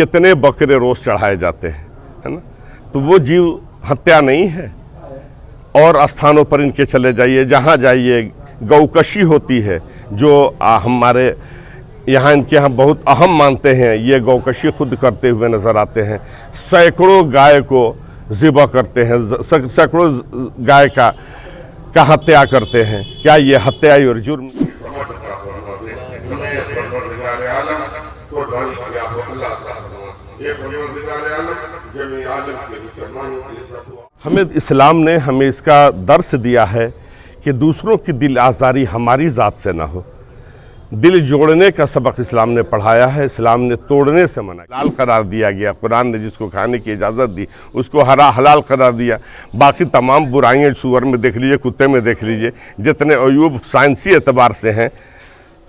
कितने बकरे रोज चढ़ाए जाते हैं, है ना। तो वो जीव हत्या नहीं है। और स्थानों पर इनके चले जाइए, जहाँ जाइए गौकशी होती है, जो हमारे यहाँ इनके यहाँ बहुत अहम मानते हैं। ये गौकशी खुद करते हुए नज़र आते हैं। सैकड़ों गाय को ज़िबा करते हैं, सैकड़ों गाय का हत्या करते हैं। क्या ये हत्या और जुर्म? हमें इस्लाम ने हमें इसका दर्स दिया है कि दूसरों की दिल आज़ारी हमारी ज़ात से ना हो। दिल जोड़ने का सबक इस्लाम ने पढ़ाया है, इस्लाम ने तोड़ने से मना। हलाल करार दिया गया, कुरान ने जिसको खाने की इजाज़त दी उसको हलाल करार दिया। बाकी तमाम बुराइयाँ सूअर में देख लीजिए, कुत्ते में देख लीजिए, जितने अयूब साइंसी एतबार से हैं,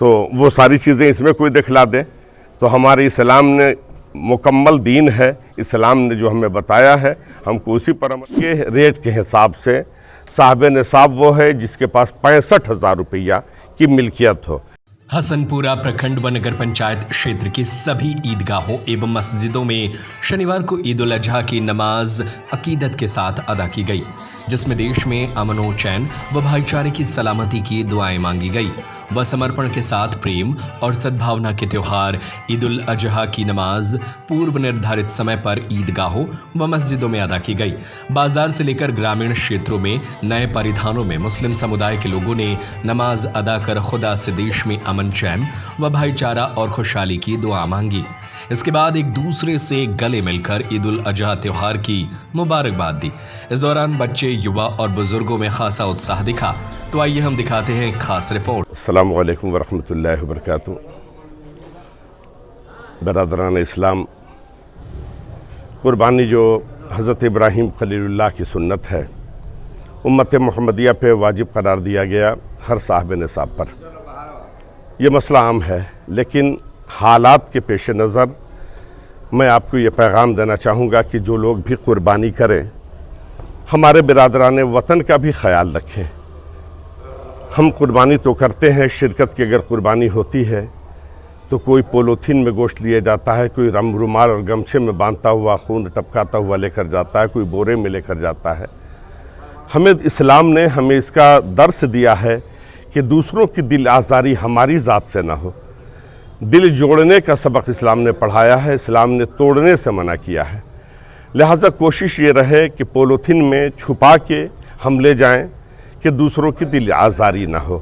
तो वो सारी चीज़ें इसमें कोई दिखला दे। तो हमारे इस्लाम ने मुकम्मल दीन है। इस्लाम ने जो हमें बताया है हमको उसी पर अमल के रेट के हिसाब से साहब निसाब वो है जिसके पास 65,000 रुपया की मिल्कियत हो। हसनपुरा प्रखंड व नगर पंचायत क्षेत्र के सभी ईदगाहों एवं मस्जिदों में शनिवार को ईद उल अजहा की नमाज अकीदत के साथ अदा की गई, जिसमें देश में अमन व चैन व भाईचारे की सलामती की दुआएं मांगी गई व समर्पण के साथ प्रेम और सद्भावना के त्योहार ईद उल अजहा की नमाज पूर्व निर्धारित समय पर ईदगाहों व मस्जिदों में अदा की गई। बाजार से लेकर ग्रामीण क्षेत्रों में नए परिधानों में मुस्लिम समुदाय के लोगों ने नमाज अदा कर खुदा से देश में अमन चैन व भाईचारा और खुशहाली की दुआ मांगी। इसके बाद एक दूसरे से गले मिलकर ईद उल अजहा त्योहार की मुबारकबाद दी। इस दौरान बच्चे, युवा और बुजुर्गों में खासा उत्साह दिखा। तो आइए हम दिखाते हैं एक खास रिपोर्ट। अस्सलामु अलैकुम वरहमतुल्लाहि वबरकातुहू। बरादरान इस्लाम, कुर्बानी जो हज़रत इब्राहीम खलीलुल्लाह की सुन्नत है, उम्मत मुहम्मदिया पे वाजिब करार दिया गया हर साहिब निसाब पर। ये मसला आम है, लेकिन हालात के पेश नज़र मैं आपको ये पैगाम देना चाहूँगा कि जो लोग भी कुर्बानी करें, हमारे बिरादरान वतन का भी ख्याल रखें। हम कुर्बानी तो करते हैं, शिरकत की अगर कुर्बानी होती है तो कोई पोलोथीन में गोश्त लिए जाता है, कोई रुमाल और गमछे में बांधता हुआ, खून टपकाता हुआ लेकर जाता है, कोई बोरे में लेकर जाता है। हमें इस्लाम ने हमें इसका दर्स दिया है कि दूसरों की दिल आज़ारी हमारी ज़ात से ना हो। दिल जोड़ने का सबक इस्लाम ने पढ़ाया है, इस्लाम ने तोड़ने से मना किया है। लिहाजा कोशिश ये रहे कि पोलोथीन में छुपा के हम ले जाएं कि दूसरों की दिल आज़ारी ना हो।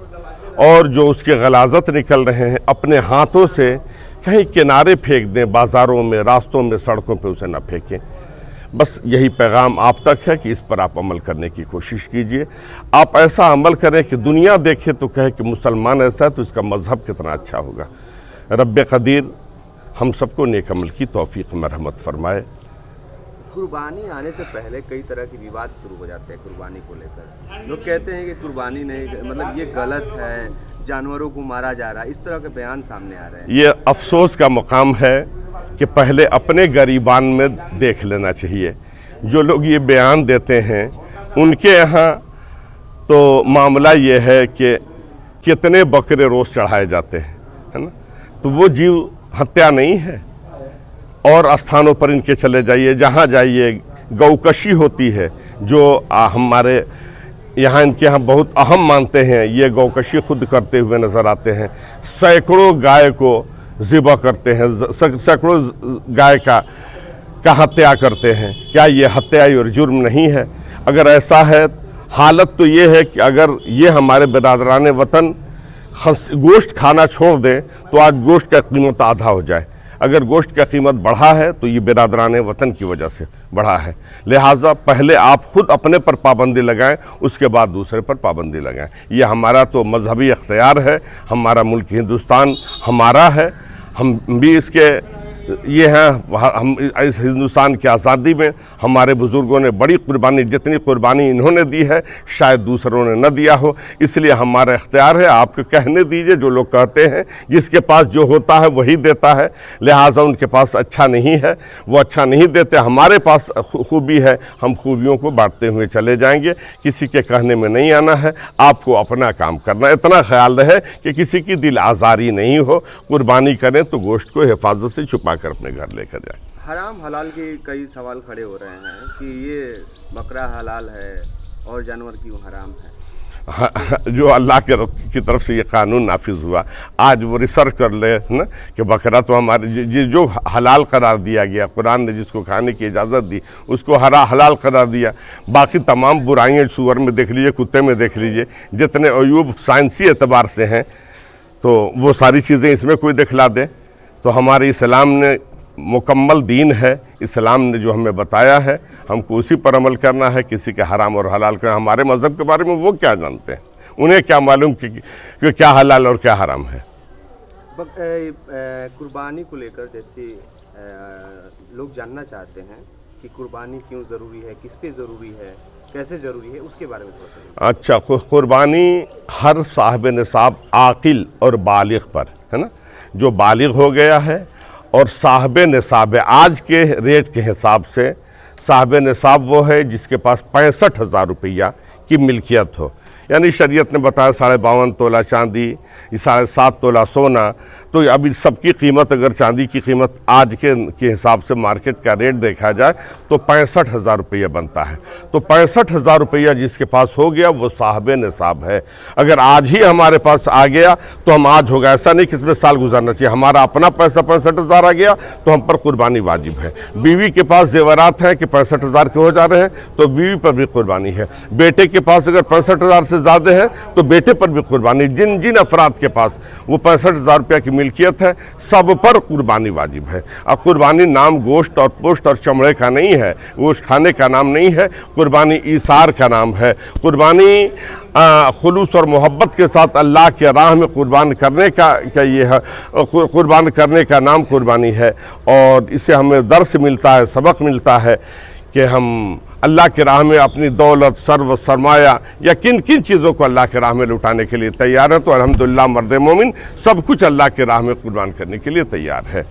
और जो उसके गलाजत निकल रहे हैं, अपने हाथों से कहीं किनारे फेंक दें, बाज़ारों में, रास्तों में, सड़कों पे उसे ना फेंकें। बस यही पैगाम आप तक है कि इस पर आप अमल करने की कोशिश कीजिए। आप ऐसा अमल करें कि दुनिया देखे तो कहे कि मुसलमान ऐसा है तो इसका मज़हब कितना अच्छा होगा। रब्बे क़दीर हम सबको नेक अमल की तौफीक मरहमत फरमाए। कुर्बानी आने से पहले कई तरह के विवाद शुरू हो जाते हैं कुर्बानी को लेकर। लोग कहते हैं कि कुर्बानी नहीं, मतलब ये गलत है, जानवरों को मारा जा रहा है, इस तरह के बयान सामने आ रहे हैं। ये अफसोस का मुकाम है कि पहले अपने गरीबान में देख लेना चाहिए। जो लोग ये बयान देते हैं उनके यहाँ तो मामला ये है कि कितने बकरे रोज़ चढ़ाए जाते हैं, है ना। तो वो जीव हत्या नहीं है। और स्थानों पर इनके चले जाइए, जहाँ जाइए गौकशी होती है, जो हमारे यहाँ इनके यहाँ बहुत अहम मानते हैं। ये गौकशी खुद करते हुए नज़र आते हैं। सैकड़ों गाय को ज़िबा करते हैं, सैकड़ों गाय का हत्या करते हैं। क्या ये हत्या और जुर्म नहीं है? अगर ऐसा है, हालत तो ये है कि अगर ये हमारे बिरादरान वतन गोश्त खाना छोड़ दें तो आज गोश्त का कीमत आधा हो जाए। अगर गोश्त का कीमत बढ़ा है तो ये बिरादरान वतन की वजह से बढ़ा है। लिहाजा पहले आप खुद अपने पर पाबंदी लगाएं, उसके बाद दूसरे पर पाबंदी लगाएं। ये हमारा तो मजहबी अख्तियार है। हमारा मुल्क हिंदुस्तान हमारा है, हम भी इसके ये हैं। हम इस हिंदुस्तान की आज़ादी में हमारे बुज़ुर्गों ने बड़ी कुर्बानी, जितनी कुर्बानी इन्होंने दी है शायद दूसरों ने न दिया हो। इसलिए हमारा इख्तियार है, आपको कहने दीजिए। जो लोग कहते हैं जिसके पास जो होता है वही देता है, लिहाजा उनके पास अच्छा नहीं है, वो अच्छा नहीं देते। हमारे पास खूबी है, हम खूबियों को बांटते हुए चले जाएंगे। किसी के कहने में नहीं आना है, आपको अपना काम करना। इतना ख्याल रहे कि किसी की दिल आज़ारी नहीं हो। कुर्बानी करें तो गोश्त को हिफाजत से छुपा कर अपने घर लेकर जाए। हराम हलाल के कई सवाल खड़े हो रहे हैं कि ये बकरा हलाल है और जानवर क्यों हराम है? जो अल्लाह की तरफ से ये कानून नाफिज हुआ, आज वो रिसर्च कर ले ना कि बकरा तो हमारे जो हलाल करार दिया गया, कुरान ने जिसको खाने की इजाज़त दी उसको हलाल करार दिया। बाकी तमाम बुराइयाँ सूअर में देख लीजिए, कुत्ते में देख लीजिए, जितने अयूब साइंसी एतबार से हैं तो वो सारी चीज़ें इसमें कोई दिखला दे। तो हमारे इस्लाम ने मुकम्मल दीन है, इस्लाम ने जो हमें बताया है हमको उसी पर अमल करना है। किसी के हराम और हलाल का हमारे मज़हब के बारे में वो क्या जानते हैं, उन्हें क्या मालूम कि क्या हलाल और क्या हराम है। कुर्बानी को लेकर जैसे लोग जानना चाहते हैं कि कुर्बानी क्यों ज़रूरी है, किस पे ज़रूरी है, कैसे ज़रूरी है, उसके बारे में थोड़ा सा। अच्छा, कुर्बानी हर साहिब निसाब आकिल और बालिग पर है ना, जो बालिग हो गया है और साहिब निसाब है। आज के रेट के हिसाब से साहिब निसाब वो है जिसके पास 65,000 रुपया की मिल्कियत हो, यानी शरीयत ने बताया 52.5 तोला चांदी, 7.5 तोला सोना। तो अभी सबकी कीमत, अगर चांदी की कीमत आज के हिसाब से मार्केट का रेट देखा जाए तो 65,000 रुपया बनता है। तो 65,000 रुपया जिसके पास हो गया वो साहिब निसाब है। अगर आज ही हमारे पास आ गया तो हम आज होगा, ऐसा नहीं कि इसमें साल गुजारना चाहिए। हमारा अपना पैसा 65,000 आ गया तो हम पर कुर्बानी वाजिब है। बीवी के पास जेवरात हैं कि 65,000 के हो जा रहे हैं तो बीवी पर भी कुर्बानी है। बेटे के पास अगर 65,000 से ज़्यादा है तो बेटे पर भी कुर्बानी। जिन जिन अफराद के पास वो 65,000 रुपया की मिल्कियत है सब पर कुर्बानी वाजिब है। अब कुर्बानी नाम गोश्त और पोश्त और चमड़े का नहीं है, गोश्त खाने का नाम नहीं है, कुर्बानी ईसार का नाम है। कुर्बानी खुलूस और मोहब्बत के साथ अल्लाह के राह में कुर्बान करने का ये है, कुर्बान करने का नाम कुर्बानी है। और इससे हमें दर्स मिलता है, सबक मिलता है कि हम अल्लाह के राह में अपनी दौलत, सर्व, सरमाया या किन किन चीज़ों को अल्लाह के राह में लुटाने के लिए तैयार है। तो अल्हम्दुलिल्लाह मर्द मोमिन सब कुछ अल्लाह के राह में कुर्बान करने के लिए तैयार है।